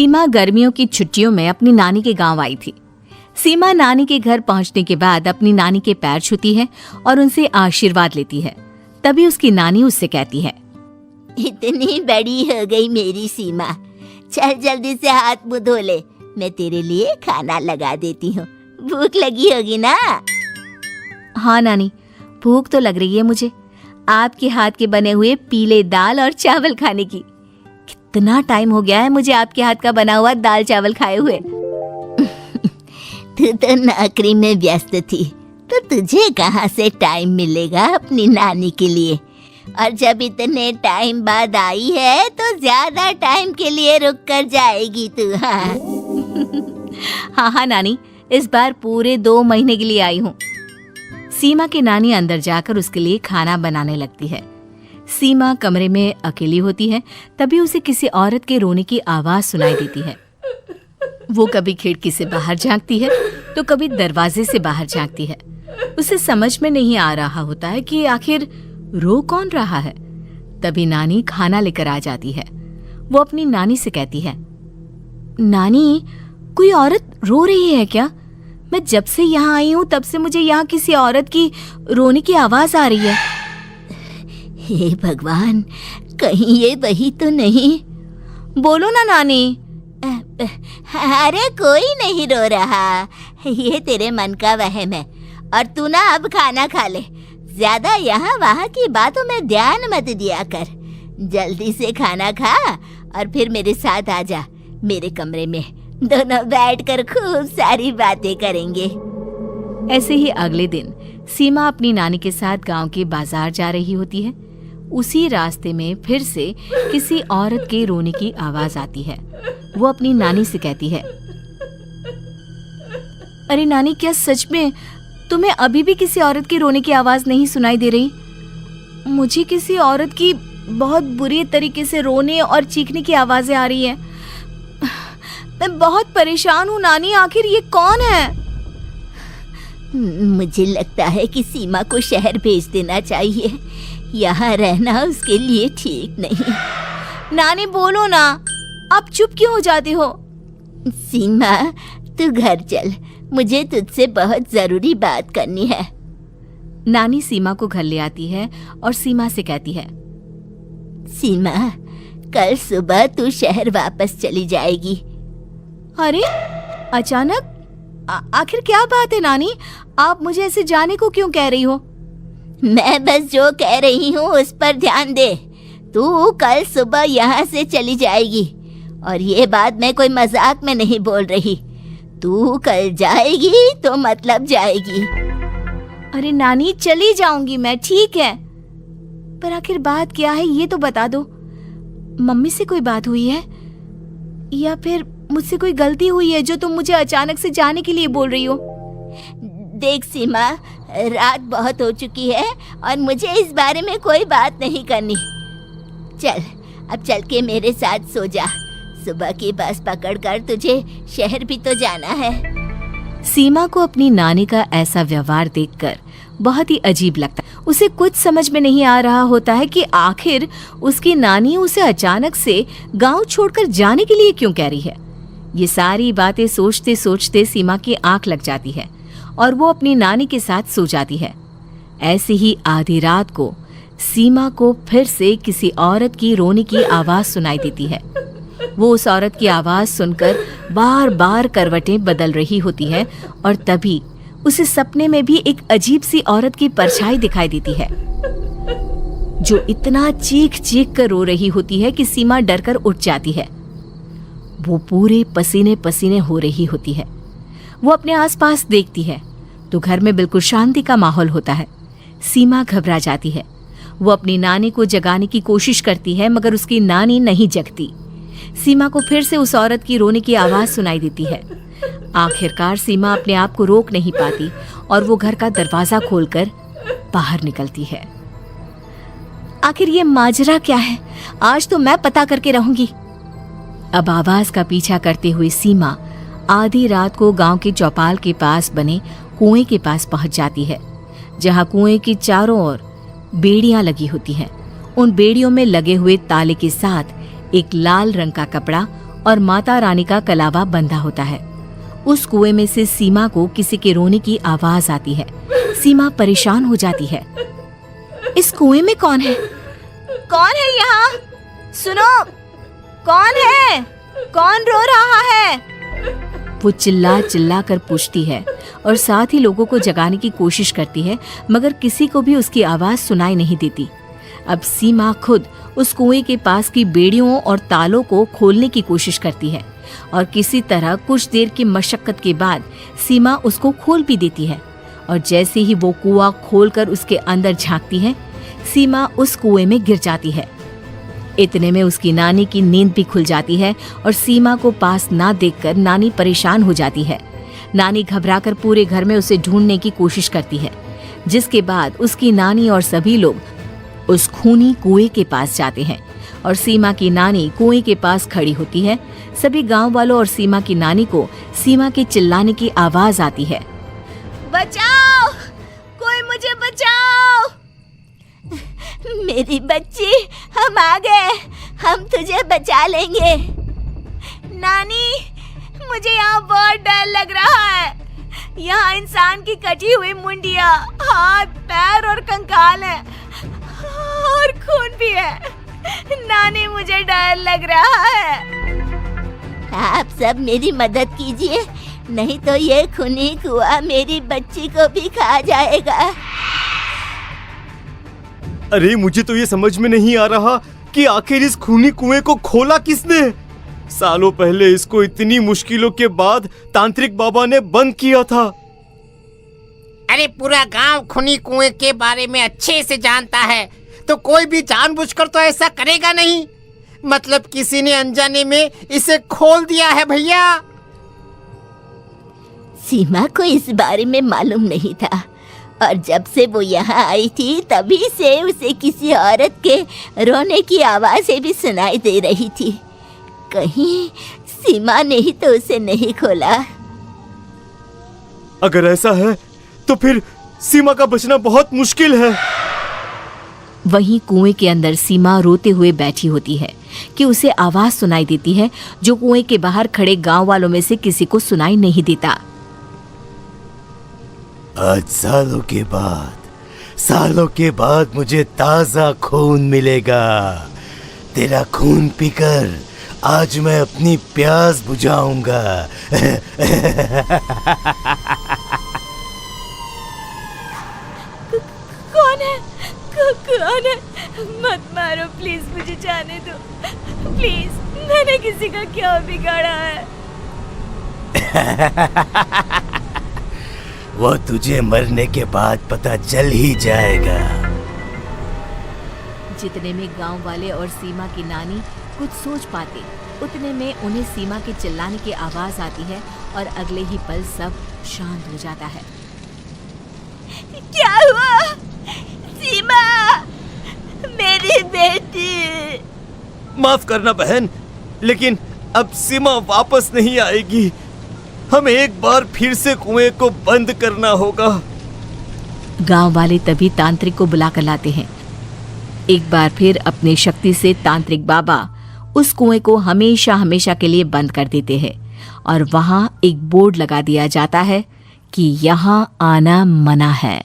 सीमा गर्मियों की छुट्टियों में अपनी नानी के गांव आई थी। सीमा नानी के घर पहुंचने के बाद अपनी नानी के पैर छूती है और उनसे आशीर्वाद लेती है। तभी उसकी नानी उससे कहती है, इतनी बड़ी हो गई मेरी सीमा, चल जल्दी से हाथ मुंह धो ले, मैं तेरे लिए खाना लगा देती हूँ। भूख लगी होगी ना? हाँ नानी, भूख तो लग रही है मुझे, आपके हाथ के बने हुए पीले दाल और चावल खाने की। कितना टाइम हो गया है मुझे आपके हाथ का बना हुआ दाल चावल खाए हुए। तू तो नौकरी में व्यस्त थी, तो तुझे कहाँ से टाइम मिलेगा अपनी नानी के लिए? और जब इतने टाइम बाद आई है तो ज्यादा टाइम के लिए रुक कर जाएगी तू। हाँ नानी, इस बार पूरे 2 महीने के लिए आई हूँ। सीमा की नानी अंदर जाकर उसके लिए खाना बनाने लगती है। सीमा कमरे में अकेली होती है। तभी उसे किसी औरत के रोने की आवाज सुनाई देती है। वो कभी खिड़की से बाहर झांकती है तो कभी दरवाजे से बाहर झांकती है। उसे समझ में नहीं आ रहा होता है कि आखिर रो कौन रहा है। तभी नानी खाना लेकर आ जाती है। वो अपनी नानी से कहती है, नानी, कोई औरत रो रही है क्या? मैं जब से यहाँ आई हूँ तब से मुझे यहाँ किसी औरत की रोने की आवाज आ रही है। हे भगवान, कहीं ये वही तो नहीं? बोलो ना नानी। अरे कोई नहीं रो रहा, ये तेरे मन का वहम है। और तू ना अब खाना खा ले, ज्यादा यहाँ वहाँ की बातों में ध्यान मत दिया कर। जल्दी से खाना खा और फिर मेरे साथ आ जा मेरे कमरे में, दोनों बैठकर खूब सारी बातें करेंगे। ऐसे ही अगले दिन सीमा अपनी नानी के साथ गांव के बाजार जा रही होती है। उसी रास्ते में फिर से किसी औरत के रोने की आवाज आती है। वो अपनी नानी से कहती है, अरे नानी, क्या सच में तुम्हें अभी भी किसी औरत की रोने की आवाज नहीं सुनाई दे रही? मुझे किसी औरत की बहुत बुरी तरीके से रोने और चीखने की आवाजें आ रही है। मैं बहुत परेशान हूँ नानी, आखिर ये कौन है? मुझे लगता है कि सीमा को शहर भेज देना चाहिए, यहाँ रहना उसके लिए ठीक नहीं। नानी बोलो ना, आप चुप क्यों हो जाती हो? सीमा, तू घर चल, मुझे तुझसे बहुत जरूरी बात करनी है। नानी सीमा को घर ले आती है और सीमा से कहती है, सीमा, कल सुबह तू शहर वापस चली जाएगी। अरे अचानक? आखिर क्या बात है नानी, आप मुझे ऐसे जाने को क्यों कह रही हो? मैं बस जो कह रही हूँ उस पर ध्यान दे। तू कल सुबह यहाँ से चली जाएगी, और ये बात मैं कोई मजाक में नहीं बोल रही। तू कल जाएगी तो मतलब जाएगी। अरे नानी, चली जाऊंगी मैं, ठीक है, पर आखिर बात क्या है ये तो बता दो। मम्मी से कोई बात हुई है या फिर मुझसे कोई गलती हुई है जो तुम मुझे अचानक से जाने के लिए बोल रही हो? देख सीमा, रात बहुत हो चुकी है और मुझे इस बारे में कोई बात नहीं करनी। चल, अब चल के मेरे साथ सो जा। सुबह की बस पकड़कर तुझे शहर भी तो जाना है। सीमा को अपनी नानी का ऐसा व्यवहार देखकर बहुत ही अजीब लगता है। उसे कुछ समझ में नहीं आ रहा होता है कि आखिर उसकी नानी उसे अचानक से गांव छोड़कर जाने के लिए क्यों कह रही है। ये सारी बातें सोचते सोचते सीमा की आंख लग जाती है और वो अपनी नानी के साथ सो जाती है। ऐसे ही आधी रात को सीमा को फिर से किसी औरत की रोने की आवाज सुनाई देती है। वो उस औरत की आवाज सुनकर बार बार करवटें बदल रही होती है और तभी उसे सपने में भी एक अजीब सी औरत की परछाई दिखाई देती है, जो इतना चीख चीख कर रो रही होती है कि सीमा डरकर उठ जाती है। वो पूरे पसीने पसीने हो रही होती है। वो अपने आसपास देखती है तो घर में बिल्कुल शांति का माहौल होता है। सीमा घबरा जाती है। वो अपनी नानी को जगाने की कोशिश करती है मगर उसकी नानी नहीं जगती। सीमा को फिर से उस औरत की रोने की आवाज सुनाई देती है। आखिरकार सीमा अपने आप को रोक नहीं पाती और वो घर का दरवाजा खोलकर बाहर निकलती है। आखिर ये माजरा क्या है? आज तो मैं पता करके रहूंगी। अब आवाज का पीछा करते हुए सीमा आधी रात को गांव के चौपाल के पास बने कुएं के पास पहुंच जाती है, जहां कुएं की चारों ओर बेड़ियां लगी होती हैं। उन बेड़ियों में लगे हुए ताले के साथ एक लाल रंग का कपड़ा और माता रानी का कलावा बंधा होता है। उस कुएं में से सीमा को किसी के रोने की आवाज आती है। सीमा परेशान हो जाती है। इस कुएं में कौन है? कौन है यहाँ? सुनो, कौन है? कौन रो रहा है? वो चिल्ला चिल्ला कर पूछती है और साथ ही लोगों को जगाने की कोशिश करती है, मगर किसी को भी उसकी आवाज सुनाई नहीं देती। अब सीमा खुद उस कुएं के पास की बेड़ियों और तालों को खोलने की कोशिश करती है और किसी तरह कुछ देर की मशक्कत के बाद सीमा उसको खोल भी देती है। और जैसे ही वो कुआं खोलकर उसके अंदर झांकती है, सीमा उस कुएं में गिर जाती है। इतने में उसकी नानी की नींद भी खुल जाती है और सीमा को पास ना देखकर नानी परेशान हो जाती है। नानी घबराकर पूरे घर में उसे ढूंढने की कोशिश करती है, जिसके बाद उसकी नानी और सभी लोग उस खूनी कुएं के पास जाते हैं और सीमा की नानी कुएं के पास खड़ी होती है। सभी गांव वालों और सीमा की नानी को सीमा के चिल्लाने की आवाज आती है, बचाओ, कोई मुझे बचाओ। मेरी बच्ची, हम आ गए, हम तुझे बचा लेंगे। नानी, मुझे यहाँ बहुत डर लग रहा है। यहाँ इंसान की कटी हुई मुंडिया, हाथ, पैर और कंकाल है और खून भी है। नानी, मुझे डर लग रहा है। आप सब मेरी मदद कीजिए, नहीं तो ये खूनी कुआं मेरी बच्ची को भी खा जाएगा। अरे मुझे तो ये समझ में नहीं आ रहा कि आखिर इस खूनी कुएं को खोला किसने। सालों पहले इसको इतनी मुश्किलों के बाद तांत्रिक बाबा ने बंद किया था। अरे पूरा गांव खूनी कुएं के बारे में अच्छे से जानता है, तो कोई भी जानबूझकर तो ऐसा करेगा नहीं। मतलब किसी ने अनजाने में इसे खोल दिया है भैया। सीमा को इस बारे में मालूम नहीं था और जब से वो यहाँ आई थी तभी से उसे किसी औरत के रोने की आवाज़ें भी सुनाई दे रही थी। कहीं सीमा ने ही तो उसे नहीं खोला। अगर ऐसा है तो फिर सीमा का बचना बहुत मुश्किल है। वहीं कुएं के अंदर सीमा रोते हुए बैठी होती है कि उसे आवाज सुनाई देती है जो कुएं के बाहर खड़े गांव वालों में से किसी को सुनाई नहीं देता। आज सालों के बाद मुझे ताजा खून मिलेगा। तेरा खून पीकर आज मैं अपनी प्यास बुझाऊंगा। कौन है? कौन है? मत मारो प्लीज, मुझे जाने दो प्लीज। मैंने किसी का क्या बिगाड़ा है? वो तुझे मरने के बाद पता चल ही जाएगा। जितने में गांव वाले और सीमा की नानी कुछ सोच पाते, उतने में उन्हें सीमा के चिल्लाने की आवाज आती है और अगले ही पल सब शांत हो जाता है। क्या हुआ? सीमा, मेरी बेटी। माफ करना बहन, लेकिन अब सीमा वापस नहीं आएगी। हमें एक बार फिर से कुएं को बंद करना होगा। गांव वाले तभी तांत्रिक को बुला कर लाते हैं। एक बार फिर अपनी शक्ति से तांत्रिक बाबा उस कुएं को हमेशा हमेशा के लिए बंद कर देते हैं और वहां एक बोर्ड लगा दिया जाता है कि यहाँ आना मना है।